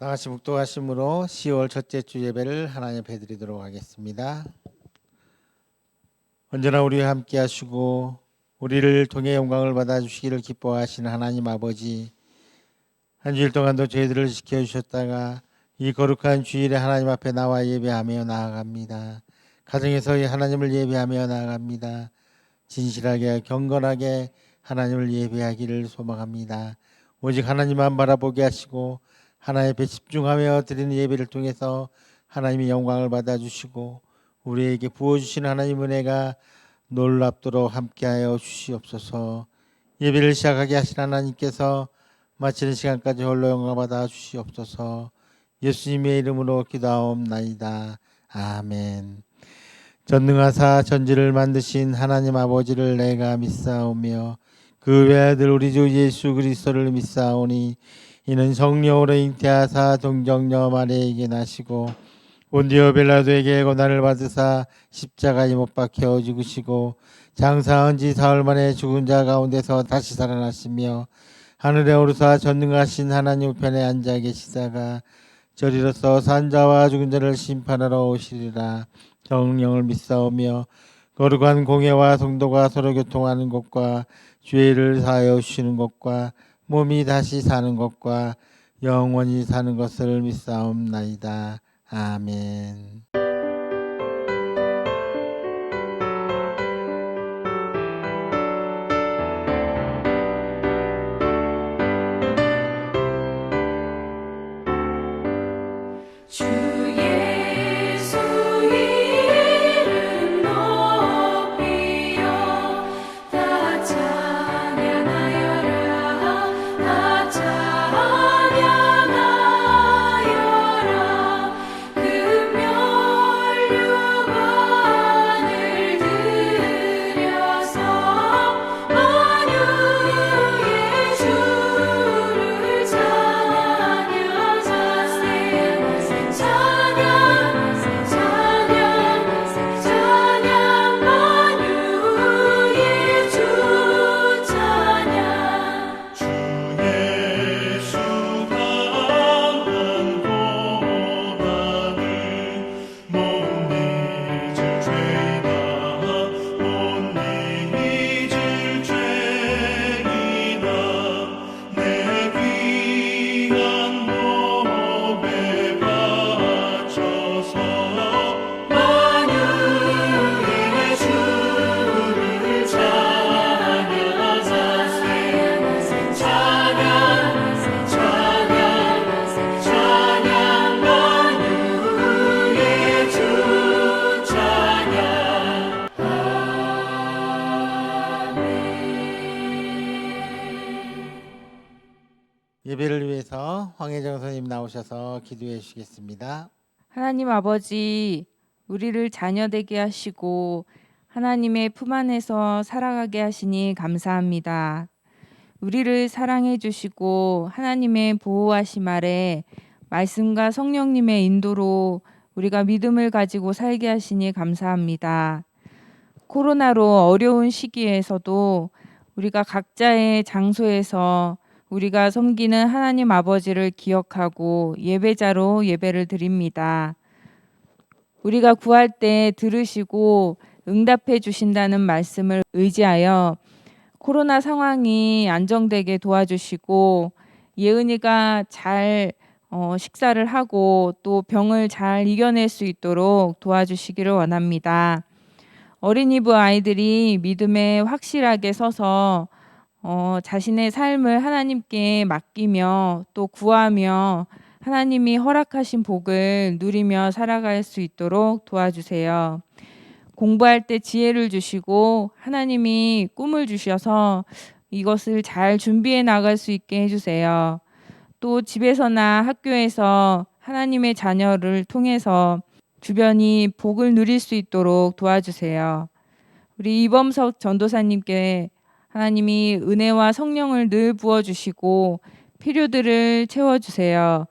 나같이 묵도하심으로 10월 첫째 주 예배를 하나님 앞에 드리도록 하겠습니다. 언제나 우리와 함께 하시고 우리를 통해 영광을 받아주시기를 기뻐하시는 하나님 아버지, 한 주일 동안도 저희들을 지켜주셨다가 이 거룩한 주일에 하나님 앞에 나와 예배하며 나아갑니다. 가정에서 하나님을 예배하며 나아갑니다. 진실하게 경건하게 하나님을 예배하기를 소망합니다. 오직 하나님만 바라보게 하시고 하나님 앞에 집중하며 드리는 예배를 통해서 하나님의 영광을 받아주시고 우리에게 부어주시는 하나님 은혜가 놀랍도록 함께하여 주시옵소서. 예배를 시작하게 하신 하나님께서 마치는 시간까지 홀로 영광 받아 주시옵소서. 예수님의 이름으로 기도하옵나이다. 아멘. 전능하사 천지를 만드신 하나님 아버지를 내가 믿사오며 그 외아들 우리 주 예수 그리스도를 믿사오니 이는 성령으로 잉태하사 동정녀 마리아에게 나시고 본디오 빌라도에게 고난을 받으사 십자가에 못 박혀 죽으시고 장사한 지 사흘 만에 죽은 자 가운데서 다시 살아나시며 하늘에 오르사 전능하신 하나님 우편에 앉아 계시다가 저리로서 산자와 죽은 자를 심판하러 오시리라. 성령을 믿사오며 거룩한 공예와 성도가 서로 교통하는 것과 죄를 사하여 주시는 것과 몸이 다시 사는 것과 영원히 사는 것을 믿사옵나이다. 아멘. 주 예수 이름 높이여 다 찬양하여라 다 찬양하여라 금멸 유관을 들여서 만유의 주를 찬양하세 찬양 만유의 주 찬양 주 예수 당한 고난을 못 잊을 죄이나 못 잊을 죄이나 내 귀한 몸에 바쳐서 만유의 주를 찬양하세 찬양 만유의 주 찬양 예배를 위해서 황혜정 선생님 나오셔서 기도해 주시겠습니다. 하나님 아버지, 우리를 자녀되게 하시고 하나님의 품 안에서 살아가게 하시니 감사합니다. 우리를 사랑해 주시고 하나님의 보호하심 아래 말씀과 성령님의 인도로 우리가 믿음을 가지고 살게 하시니 감사합니다. 코로나로 어려운 시기에서도 우리가 각자의 장소에서 우리가 섬기는 하나님 아버지를 기억하고 예배자로 예배를 드립니다. 우리가 구할 때 들으시고 응답해 주신다는 말씀을 의지하여 코로나 상황이 안정되게 도와주시고 예은이가 잘 식사를 하고 또 병을 잘 이겨낼 수 있도록 도와주시기를 원합니다. 어린이부 아이들이 믿음에 확실하게 서서 자신의 삶을 하나님께 맡기며 또 구하며 하나님이 허락하신 복을 누리며 살아갈 수 있도록 도와주세요. 공부할 때 지혜를 주시고 하나님이 꿈을 주셔서 이것을 잘 준비해 나갈 수 있게 해주세요. 또 집에서나 학교에서 하나님의 자녀를 통해서 주변이 복을 누릴 수 있도록 도와주세요. 우리 이범석 전도사님께 하나님이 은혜와 성령을 늘 부어주시고 필요들을 채워주세요.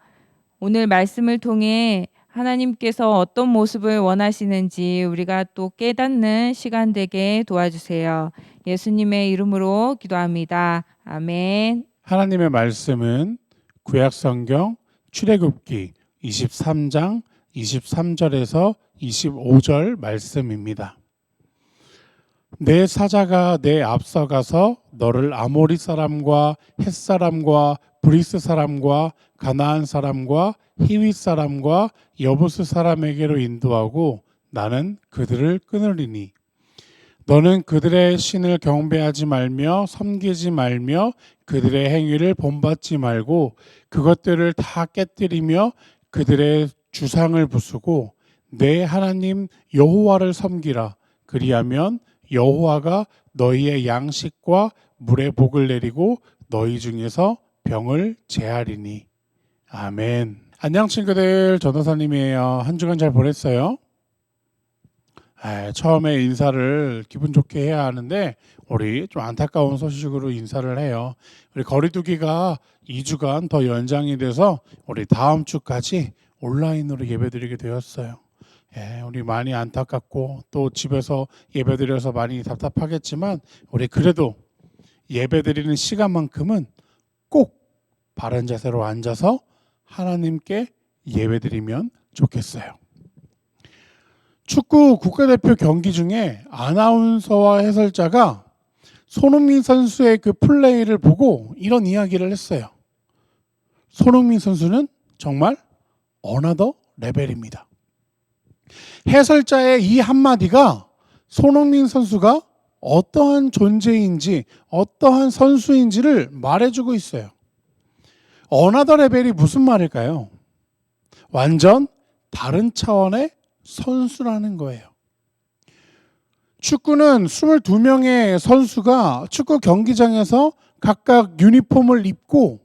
오늘 말씀을 통해 하나님께서 어떤 모습을 원하시는지 우리가 또 깨닫는 시간 되게 도와주세요. 예수님의 이름으로 기도합니다. 아멘. 하나님의 말씀은 구약성경 출애굽기 23장 23절에서 25절 말씀입니다. 내 사자가 내 앞서가서 너를 아모리 사람과 헷 사람과 브리스 사람과 가나안 사람과 히윗 사람과 여부스 사람에게로 인도하고 나는 그들을 끊으리니 너는 그들의 신을 경배하지 말며 섬기지 말며 그들의 행위를 본받지 말고 그것들을 다 깨뜨리며 그들의 주상을 부수고 내 하나님 여호와를 섬기라. 그리하면 여호와가 너희의 양식과 물의 복을 내리고 너희 중에서 병을 제하리니. 아멘. 안녕 친구들, 전도사님이에요. 한 주간 잘 보냈어요? 처음에 인사를 기분 좋게 해야 하는데 우리 좀 안타까운 소식으로 인사를 해요. 우리 거리두기가 2주간 더 연장이 돼서 우리 다음 주까지 온라인으로 예배드리게 되었어요. 우리 많이 안타깝고 또 집에서 예배드려서 많이 답답하겠지만 우리 그래도 예배드리는 시간만큼은 꼭 바른 자세로 앉아서 하나님께 예배드리면 좋겠어요. 축구 국가대표 경기 중에 아나운서와 해설자가 손흥민 선수의 그 플레이를 보고 이런 이야기를 했어요. 손흥민 선수는 정말 어나더 레벨입니다. 해설자의 이 한마디가 손흥민 선수가 어떠한 존재인지 어떠한 선수인지를 말해주고 있어요. 어나더 레벨이 무슨 말일까요? 완전 다른 차원의 선수라는 거예요. 축구는 22명의 선수가 축구 경기장에서 각각 유니폼을 입고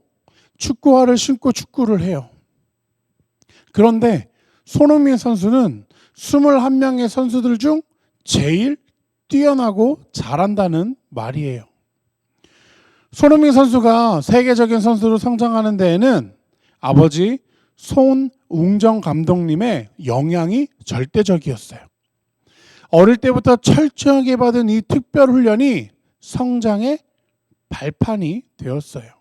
축구화를 신고 축구를 해요. 그런데 손흥민 선수는 21명의 선수들 중 제일 뛰어나고 잘한다는 말이에요. 손흥민 선수가 세계적인 선수로 성장하는 데에는 아버지 손웅정 감독님의 영향이 절대적이었어요. 어릴 때부터 철저하게 받은 이 특별 훈련이 성장의 발판이 되었어요.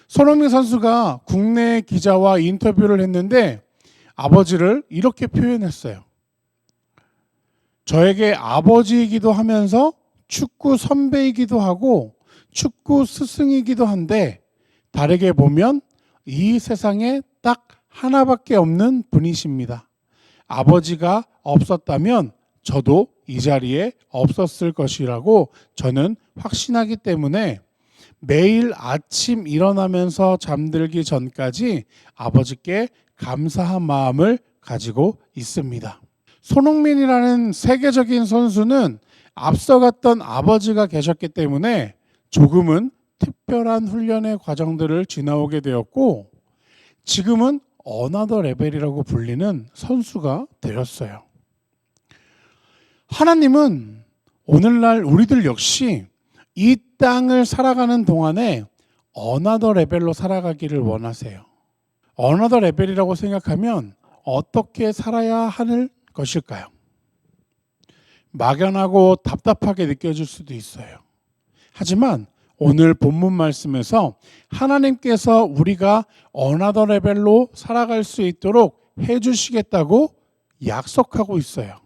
손흥민 선수가 국내 기자와 인터뷰를 했는데 아버지를 이렇게 표현했어요. 저에게 아버지이기도 하면서 축구 선배이기도 하고 축구 스승이기도 한데 다르게 보면 이 세상에 딱 하나밖에 없는 분이십니다. 아버지가 없었다면 저도 이 자리에 없었을 것이라고 저는 확신하기 때문에 매일 아침 일어나면서 잠들기 전까지 아버지께 감사한 마음을 가지고 있습니다. 손흥민이라는 세계적인 선수는 앞서갔던 아버지가 계셨기 때문에 조금은 특별한 훈련의 과정들을 지나오게 되었고 지금은 어나더 레벨이라고 불리는 선수가 되었어요. 하나님은 오늘날 우리들 역시 이 땅을 살아가는 동안에 어나더 레벨로 살아가기를 원하세요. 어나더 레벨이라고 생각하면 어떻게 살아야 하는 것일까요? 막연하고 답답하게 느껴질 수도 있어요. 하지만 오늘 본문 말씀에서 하나님께서 우리가 어나더 레벨로 살아갈 수 있도록 해주시겠다고 약속하고 있어요.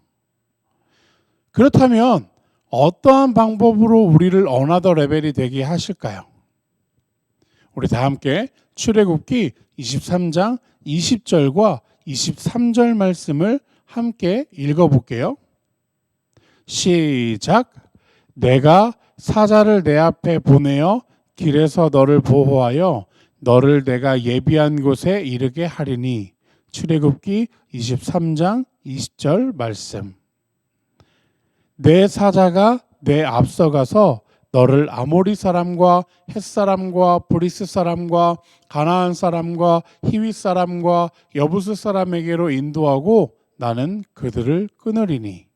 그렇다면 어떠한 방법으로 우리를 어나더 레벨이 되게 하실까요? 우리 다 함께 출애굽기 23장 20절과 23절 말씀을 함께 읽어볼게요. 시작. 내가 사자를 내 앞에 보내어 길에서 너를 보호하여 너를 내가 예비한 곳에 이르게 하리니. 출애굽기 23장 20절 말씀. 내 사자가 내 앞서가서 너를 아모리 사람과 헷 사람과 브리스 사람과 가나안 사람과 히윗 사람과 여부스 사람에게로 인도하고 나는 그들을 끊으리니.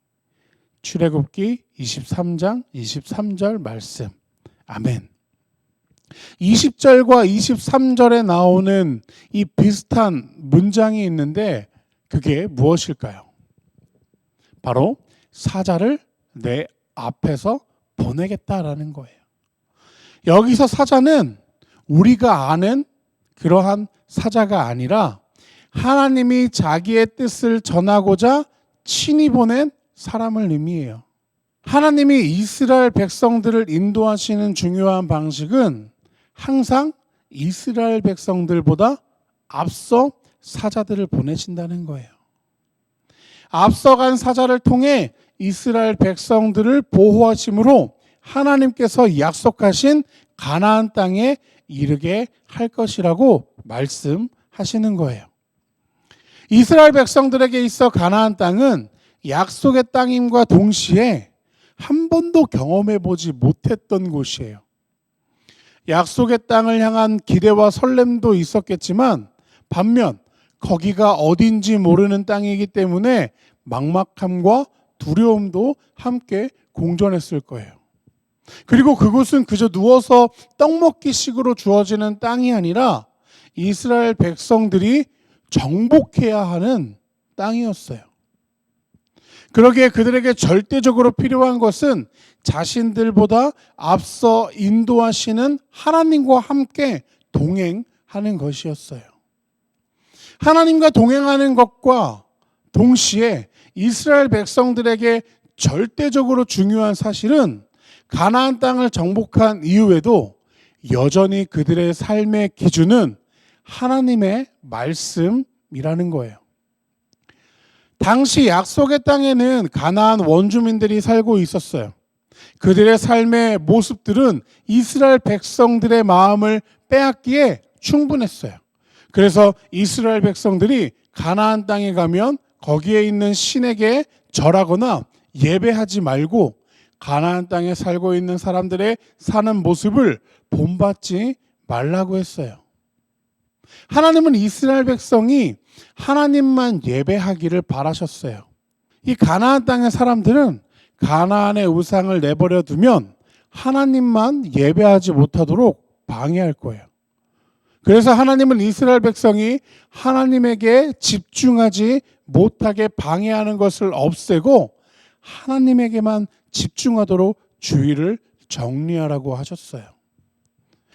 출애굽기 23장 23절 말씀. 아멘. 20절과 23절에 나오는 이 비슷한 문장이 있는데 그게 무엇일까요? 바로 사자를 내 앞에서 보내겠다라는 거예요. 여기서 사자는 우리가 아는 그러한 사자가 아니라 하나님이 자기의 뜻을 전하고자 친히 보낸 사람을 의미해요. 하나님이 이스라엘 백성들을 인도하시는 중요한 방식은 항상 이스라엘 백성들보다 앞서 사자들을 보내신다는 거예요. 앞서간 사자를 통해 이스라엘 백성들을 보호하심으로 하나님께서 약속하신 가나안 땅에 이르게 할 것이라고 말씀하시는 거예요. 이스라엘 백성들에게 있어 가나안 땅은 약속의 땅임과 동시에 한 번도 경험해 보지 못했던 곳이에요. 약속의 땅을 향한 기대와 설렘도 있었겠지만 반면 거기가 어딘지 모르는 땅이기 때문에 막막함과 두려움도 함께 공존했을 거예요. 그리고 그곳은 그저 누워서 떡 먹기 식으로 주어지는 땅이 아니라 이스라엘 백성들이 정복해야 하는 땅이었어요. 그러기에 그들에게 절대적으로 필요한 것은 자신들보다 앞서 인도하시는 하나님과 함께 동행하는 것이었어요. 하나님과 동행하는 것과 동시에 이스라엘 백성들에게 절대적으로 중요한 사실은 가나안 땅을 정복한 이후에도 여전히 그들의 삶의 기준은 하나님의 말씀이라는 거예요. 당시 약속의 땅에는 가나안 원주민들이 살고 있었어요. 그들의 삶의 모습들은 이스라엘 백성들의 마음을 빼앗기에 충분했어요. 그래서 이스라엘 백성들이 가나안 땅에 가면 거기에 있는 신에게 절하거나 예배하지 말고 가나안 땅에 살고 있는 사람들의 사는 모습을 본받지 말라고 했어요. 하나님은 이스라엘 백성이 하나님만 예배하기를 바라셨어요. 이 가나안 땅의 사람들은 가나안의 우상을 내버려 두면 하나님만 예배하지 못하도록 방해할 거예요. 그래서 하나님은 이스라엘 백성이 하나님에게 집중하지 못하게 방해하는 것을 없애고 하나님에게만 집중하도록 주의를 정리하라고 하셨어요.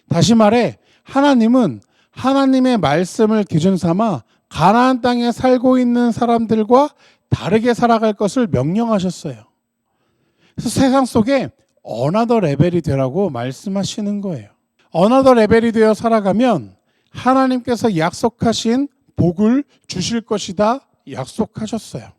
다시 말해 하나님은 하나님의 말씀을 기준 삼아 가나안 땅에 살고 있는 사람들과 다르게 살아갈 것을 명령하셨어요. 그래서 세상 속에 어나더 레벨이 되라고 말씀하시는 거예요. 어나더 레벨이 되어 살아가면 하나님께서 약속하신 복을 주실 것이다 약속하셨어요.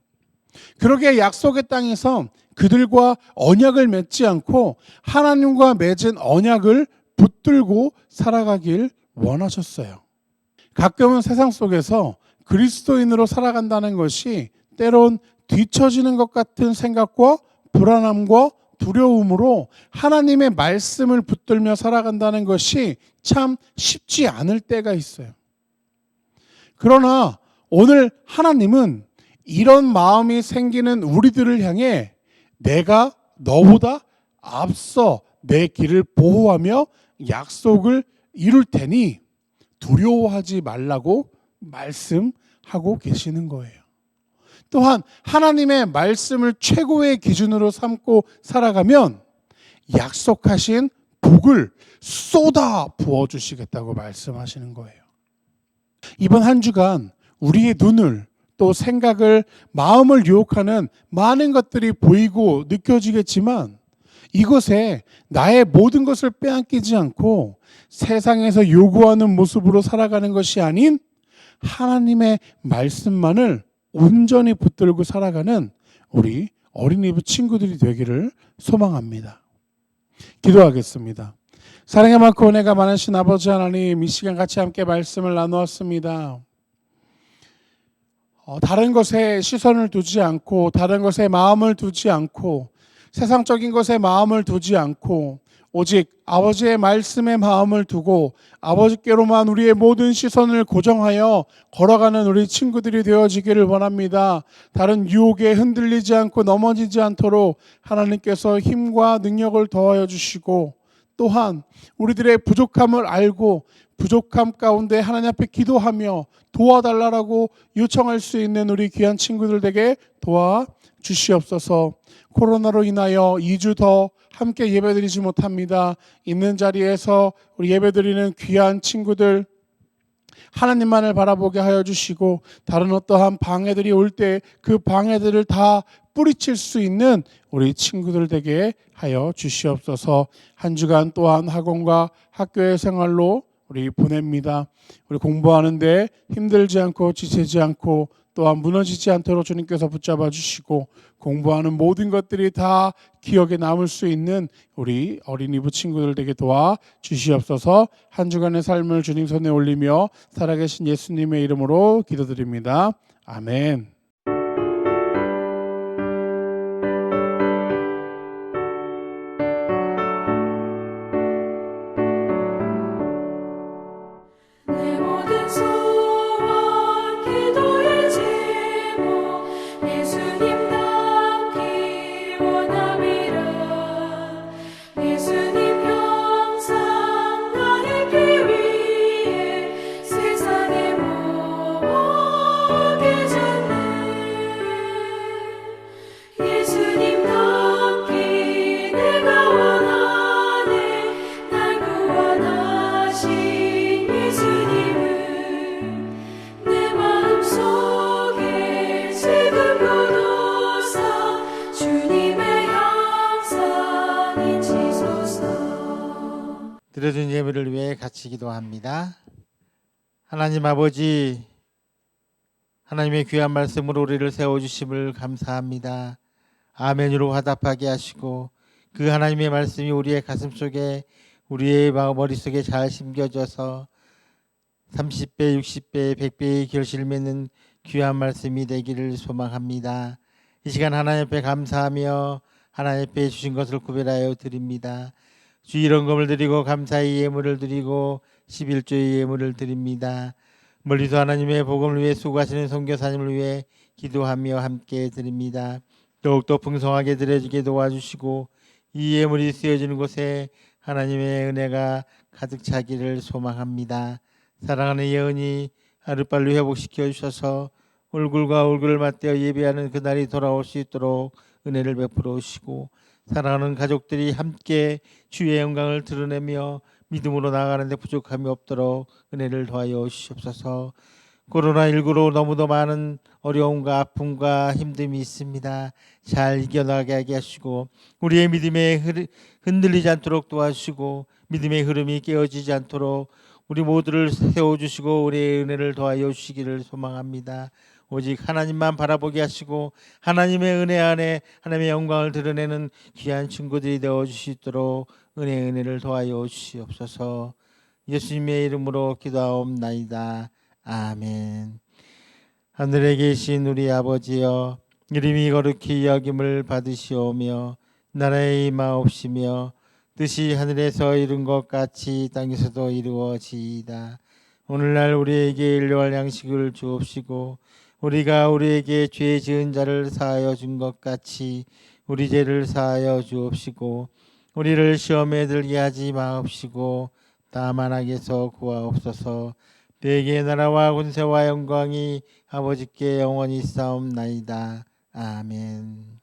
그러기에 약속의 땅에서 그들과 언약을 맺지 않고 하나님과 맺은 언약을 붙들고 살아가길 원하셨어요. 가끔은 세상 속에서 그리스도인으로 살아간다는 것이 때론 뒤처지는 것 같은 생각과 불안함과 두려움으로 하나님의 말씀을 붙들며 살아간다는 것이 참 쉽지 않을 때가 있어요. 그러나 오늘 하나님은 이런 마음이 생기는 우리들을 향해 내가 너보다 앞서 내 길을 보호하며 약속을 이룰 테니 두려워하지 말라고 말씀하고 계시는 거예요. 또한 하나님의 말씀을 최고의 기준으로 삼고 살아가면 약속하신 복을 쏟아 부어주시겠다고 말씀하시는 거예요. 이번 한 주간 우리의 눈을 또 생각을 마음을 유혹하는 많은 것들이 보이고 느껴지겠지만 이것에 나의 모든 것을 빼앗기지 않고 세상에서 요구하는 모습으로 살아가는 것이 아닌 하나님의 말씀만을 온전히 붙들고 살아가는 우리 어린이부 친구들이 되기를 소망합니다. 기도하겠습니다. 사랑의 많고 은혜가 많으신 아버지 하나님, 이 시간 같이 함께 말씀을 나누었습니다. 다른 것에 시선을 두지 않고 다른 것에 마음을 두지 않고 세상적인 것에 마음을 두지 않고 오직 아버지의 말씀에 마음을 두고 아버지께로만 우리의 모든 시선을 고정하여 걸어가는 우리 친구들이 되어지기를 원합니다. 다른 유혹에 흔들리지 않고 넘어지지 않도록 하나님께서 힘과 능력을 더하여 주시고 또한 우리들의 부족함을 알고 부족함 가운데 하나님 앞에 기도하며 도와달라고 요청할 수 있는 우리 귀한 친구들에게 도와주시옵소서. 코로나로 인하여 2주 더 함께 예배드리지 못합니다. 있는 자리에서 우리 예배드리는 귀한 친구들 하나님만을 바라보게 하여 주시고 다른 어떠한 방해들이 올 때 그 방해들을 다 뿌리칠 수 있는 우리 친구들 되게 하여 주시옵소서. 한 주간 또한 학원과 학교의 생활로 우리 보냅니다. 우리 공부하는데 힘들지 않고 지치지 않고 또한 무너지지 않도록 주님께서 붙잡아 주시고 공부하는 모든 것들이 다 기억에 남을 수 있는 우리 어린이부 친구들 되게 도와 주시옵소서. 한 주간의 삶을 주님 손에 올리며 살아계신 예수님의 이름으로 기도드립니다. 아멘. 내 모든 소원 기도의 제목 예수님 닮기 원함이라 예수님 형상 나에게 위해 세상에 모험하게 졌네 예수님 닮기 내가 원하네 날 구원하신 예수님을 내 마음속에 지금 거두사 주님의 형상 인치소서. 드려진 예물을 위해 같이 기도합니다. 하나님 아버지, 하나님의 귀한 말씀으로 우리를 세워주심을 감사합니다. 아멘으로 화답하게 하시고 그 하나님의 말씀이 우리의 가슴속에 우리의 머릿속에 잘 심겨져서 30배, 60배, 100배의 결실을 맺는 귀한 말씀이 되기를 소망합니다. 이 시간 하나님 앞에 감사하며 하나님 앞에 주신 것을 구별하여 드립니다. 주일 헌금을 드리고 감사의 예물을 드리고 11조의 예물을 드립니다. 멀리서 하나님의 복음을 위해 수고하시는 선교사님을 위해 기도하며 함께 드립니다. 더욱더 풍성하게 드려지게 도와주시고 이 예물이 쓰여지는 곳에 하나님의 은혜가 가득 차기를 소망합니다. 사랑하는 예언이 하루빨리 회복시켜 주셔서 얼굴과 얼굴을 맞대어 예배하는 그날이 돌아올 수 있도록 은혜를 베풀어 주시고 사랑하는 가족들이 함께 주의 영광을 드러내며 믿음으로 나아가는 데 부족함이 없도록 은혜를 더하여 주시옵소서. 코로나19로 너무도 많은 어려움과 아픔과 힘듦이 있습니다. 잘 이겨나가게 하게 하시고 우리의 믿음에 흔들리지 않도록 도와주시고 믿음의 흐름이 깨어지지 않도록 우리 모두를 세워주시고 우리의 은혜를 더하여 주시기를 소망합니다. 오직 하나님만 바라보게 하시고 하나님의 은혜 안에 하나님의 영광을 드러내는 귀한 친구들이 되어주시도록 은혜를 더하여 주시옵소서. 예수님의 이름으로 기도하옵나이다. 아멘. 하늘에 계신 우리 아버지여, 이름이 거룩히 여김을 받으시오며 나라의 임하옵시며 뜻이 하늘에서 이룬 것 같이 땅에서도 이루어지이다. 오늘날 우리에게 일용할 양식을 주옵시고 우리가 우리에게 죄 지은 자를 사하여 준 것 같이 우리 죄를 사하여 주옵시고 우리를 시험에 들게 하지 마옵시고 다만 악에서 구하옵소서. 내게 나라와 권세와 영광이 아버지께 영원히 싸움나이다. 아멘.